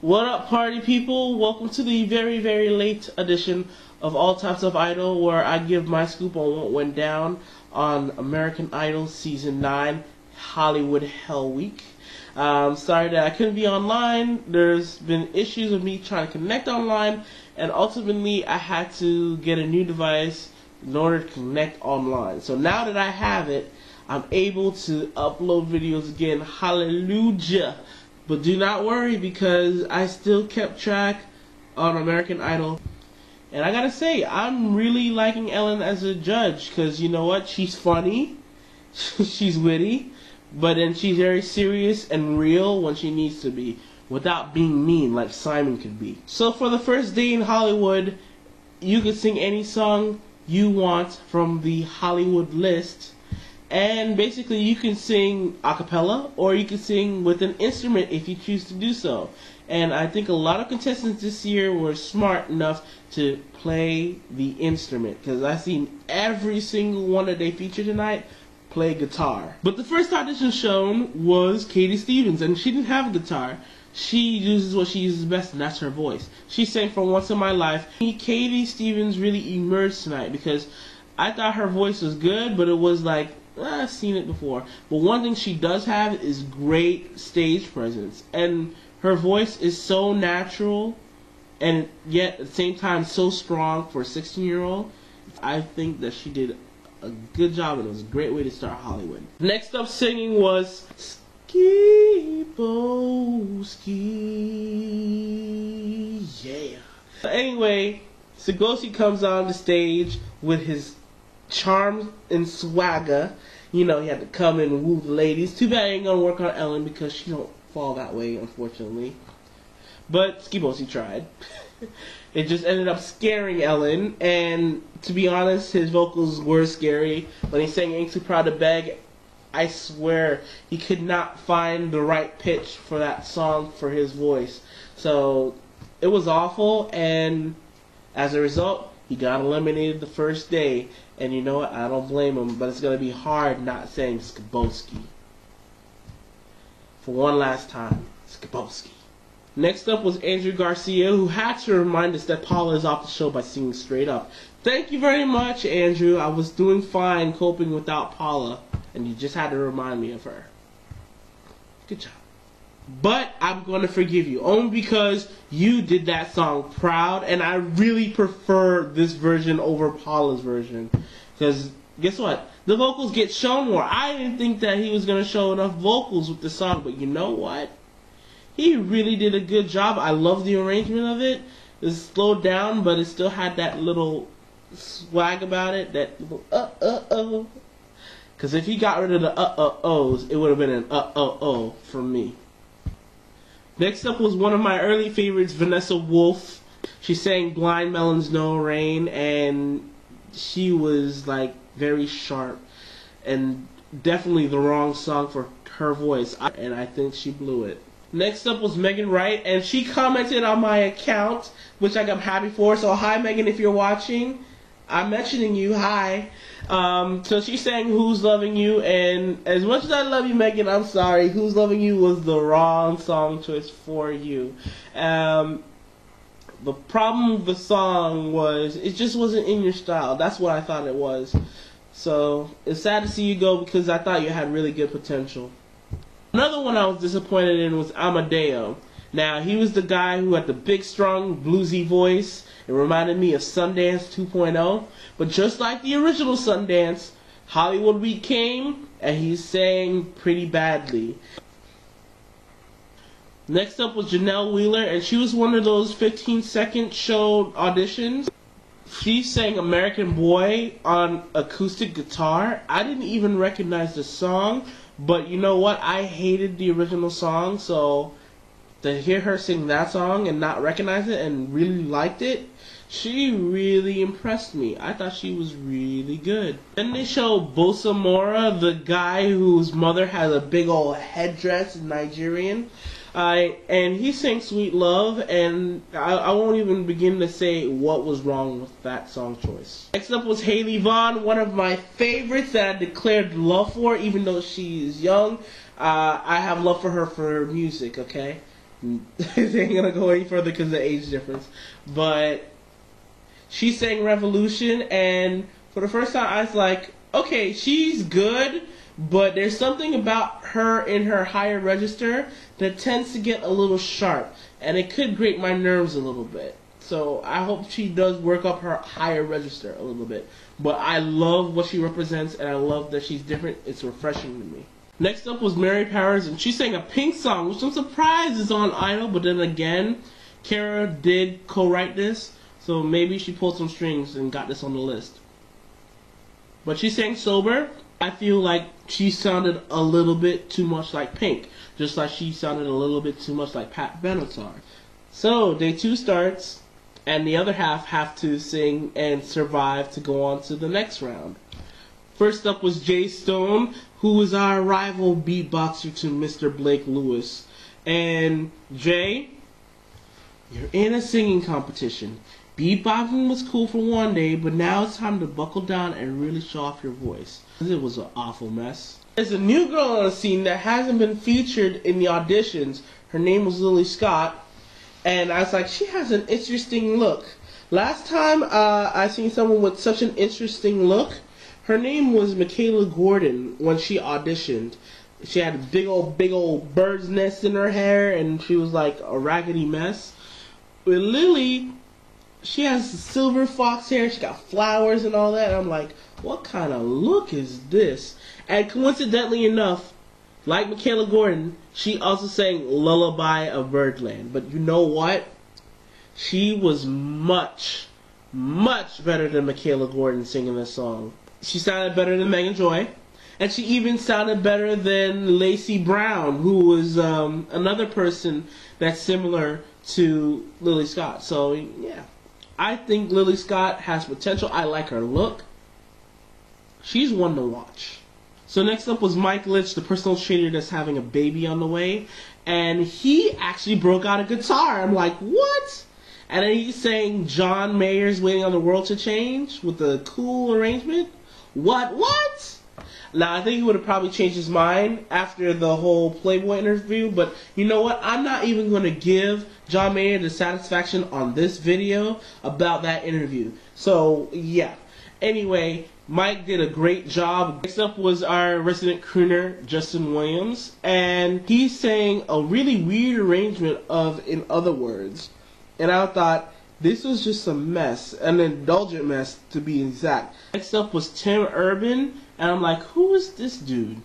What up, party people? Welcome to the very, very late edition of All Types of Idol, where I give my scoop on what went down on American Idol Season 9, Hollywood Hell Week. Sorry that I couldn't be online. There's been issues with me trying to connect online, and ultimately I had to get a new device in order to connect online. So now that I have it, I'm able to upload videos again. Hallelujah! But do not worry, because I still kept track on American Idol. And I gotta say, I'm really liking Ellen as a judge, because you know what? She's funny, she's witty, but then she's very serious and real when she needs to be, without being mean like Simon could be. So for the first day in Hollywood, you can sing any song you want from the Hollywood list. And basically you can sing a cappella, or you can sing with an instrument if you choose to do so. And I think a lot of contestants this year were smart enough to play the instrument, because I've seen every single one that they featured tonight play guitar. But the first audition shown was Katie Stevens, and she didn't have a guitar. She uses what she uses best, and that's her voice. She sang For Once in My Life. Katie Stevens really emerged tonight, because I thought her voice was good, but it was like, I've seen it before. But one thing she does have is great stage presence. And her voice is so natural, and yet at the same time so strong for a 16-year-old. I think that she did a good job, and it was a great way to start Hollywood. Next up singing was Ski-Bo-Ski. Yeah. Anyway, Ski-Bo-Ski comes on the stage with his charm and swagger. You know, he had to come and woo the ladies. Too bad I ain't gonna work on Ellen, because she don't fall that way, unfortunately. But Ski-Bo-Ski tried. It just ended up scaring Ellen, and to be honest, his vocals were scary. When he sang Ain't Too Proud to Beg, I swear he could not find the right pitch for that song for his voice. So it was awful, and as a result, he got eliminated the first day. And you know what? I don't blame him, but it's going to be hard not saying Ski-Bo-Ski. For one last time, Ski-Bo-Ski. Next up was Andrew Garcia, who had to remind us that Paula is off the show by singing Straight Up. Thank you very much, Andrew. I was doing fine coping without Paula, and you just had to remind me of her. Good job. But I'm going to forgive you, only because you did that song proud, and I really prefer this version over Paula's version. Because, guess what? The vocals get shown more. I didn't think that he was going to show enough vocals with the song, but you know what? He really did a good job. I love the arrangement of it. It was slowed down, but it still had that little swag about it, that little Because if he got rid of the ohs, it would have been an oh from me. Next up was one of my early favorites, Vanessa Wolf. She sang Blind Melon's No Rain, and she was like very sharp, and definitely the wrong song for her voice, and I think she blew it. Next up was Megan Wright, and she commented on my account, which I'm happy for. So hi Megan, if you're watching, I'm mentioning you, hi. So she sang Who's Loving You, and as much as I love you, Megan, I'm sorry, Who's Loving You was the wrong song choice for you. The problem with the song was, it just wasn't in your style. That's what I thought it was. So it's sad to see you go, because I thought you had really good potential. Another one I was disappointed in was Amadeo. Now, he was the guy who had the big, strong, bluesy voice. It reminded me of Sundance 2.0. But just like the original Sundance, Hollywood Week came, and he sang pretty badly. Next up was Janelle Wheeler, and she was one of those 15-second show auditions. She sang American Boy on acoustic guitar. I didn't even recognize the song, but you know what? I hated the original song, so to hear her sing that song and not recognize it and really liked it, she really impressed me. I thought she was really good. Then they showed Bosa Mora, the guy whose mother has a big old headdress, Nigerian. And he sang Sweet Love, and I won't even begin to say what was wrong with that song choice. Next up was Haley Vaughn, one of my favorites that I declared love for, even though she is young. I have love for her for her music, okay? They ain't gonna go any further because of the age difference. But she sang Revolution, and for the first time I was like, okay, she's good, but there's something about her in her higher register that tends to get a little sharp, and it could grate my nerves a little bit. So I hope she does work up her higher register a little bit. But I love what she represents, and I love that she's different. It's refreshing to me. Next up was Mary Powers, and she sang a Pink song, which I'm surprised is on Idol, but then again, Kara did co-write this, so maybe she pulled some strings and got this on the list. But she sang Sober. I feel like she sounded a little bit too much like Pink, just like she sounded a little bit too much like Pat Benatar. So, day 2 starts, and the other half have to sing and survive to go on to the next round. First up was Jay Stone, who was our rival beatboxer to Mr. Blake Lewis. And Jay, you're in a singing competition. Beatboxing was cool for one day, but now it's time to buckle down and really show off your voice. It was an awful mess. There's a new girl on the scene that hasn't been featured in the auditions. Her name was Lily Scott, and I was like, she has an interesting look. Last time I seen someone with such an interesting look, her name was Michaela Gordon when she auditioned. She had a big old bird's nest in her hair, and she was like a raggedy mess. With Lily, she has silver fox hair, she got flowers and all that, and I'm like, what kind of look is this? And coincidentally enough, like Michaela Gordon, she also sang Lullaby of Birdland. But you know what? She was much better than Michaela Gordon singing this song. She sounded better than Megan Joy, and she even sounded better than Lacey Brown, who was another person that's similar to Lily Scott. So, yeah. I think Lily Scott has potential. I like her look. She's one to watch. So next up was Mike Litch, the personal trainer that's having a baby on the way. And he actually broke out a guitar. I'm like, what? And then he's saying John Mayer's Waiting on the World to Change with a cool arrangement. What? Now, I think he would have probably changed his mind after the whole Playboy interview, but you know what? I'm not even going to give John Mayer the satisfaction on this video about that interview. So, yeah. Anyway, Mike did a great job. Next up was our resident crooner, Justin Williams, and he sang a really weird arrangement of In Other Words. And I thought, this was just a mess, an indulgent mess to be exact. Next up was Tim Urban, and I'm like, who is this dude?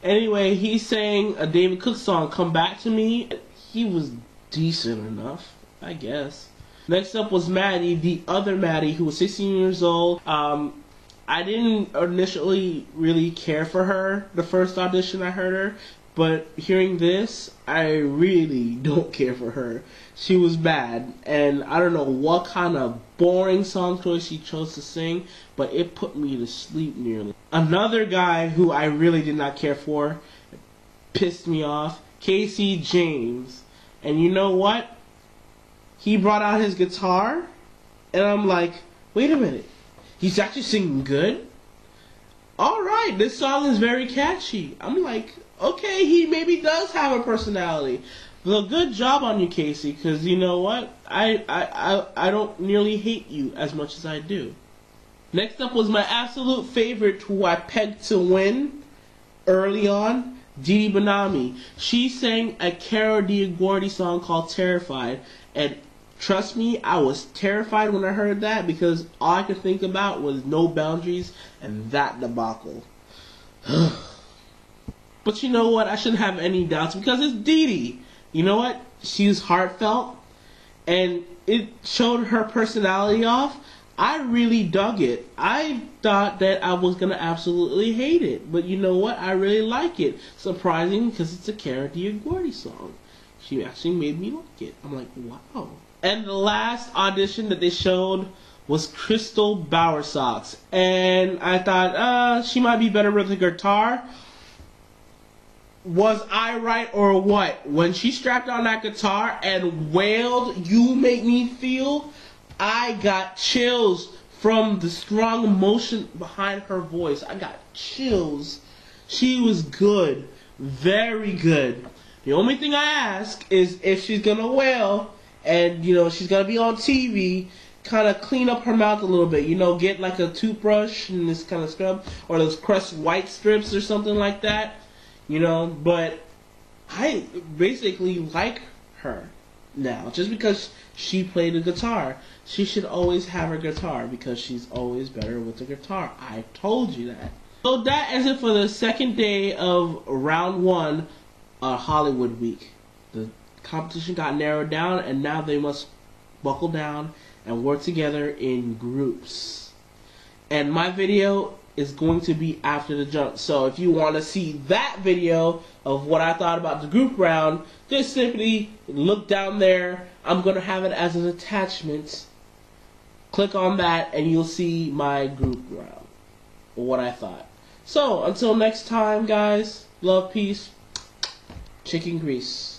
Anyway, he sang a David Cook song, Come Back to Me. He was decent enough, I guess. Next up was Maddie, the other Maddie, who was 16 years old. I didn't initially really care for her the first audition I heard her, but hearing this, I really don't care for her. She was bad, and I don't know what kind of boring song choice she chose to sing, but it put me to sleep nearly. Another guy who I really did not care for, pissed me off, Casey James. And you know what? He brought out his guitar, and I'm like, wait a minute, he's actually singing good? Alright, this song is very catchy. I'm like, okay, he maybe does have a personality. Well, good job on you, Casey, because you know what? I don't nearly hate you as much as I do. Next up was my absolute favorite, who I pegged to win early on, Dee Dee Bonami. She sang a Kara DioGuardi song called Terrified, and trust me, I was terrified when I heard that, because all I could think about was No Boundaries and that debacle. But you know what? I shouldn't have any doubts, because it's Dee Dee. You know what? She was heartfelt, and it showed her personality off. I really dug it. I thought that I was going to absolutely hate it, but you know what? I really like it. Surprising, because it's a Kara DioGuardi song. She actually made me like it. I'm like, wow. And the last audition that they showed was Crystal Bowersox, and I thought, she might be better with the guitar. Was I right or what? When she strapped on that guitar and wailed, You Make Me Feel, I got chills from the strong emotion behind her voice. I got chills. She was good. Very good. The only thing I ask is if she's gonna wail and she's gonna be on TV, kind of clean up her mouth a little bit. Get like a toothbrush and this kind of scrub, or those Crest white strips or something like that. But I basically like her now just because she played the guitar. She should always have her guitar because she's always better with the guitar. I told you that. So that is it for the second day of round 1 Hollywood Week. The competition got narrowed down, and now they must buckle down and work together in groups. And my video is going to be after the jump. So if you want to see that video of what I thought about the group round, just simply look down there. I'm going to have it as an attachment. Click on that and you'll see my group round, or what I thought. So until next time, guys, love, peace, chicken grease.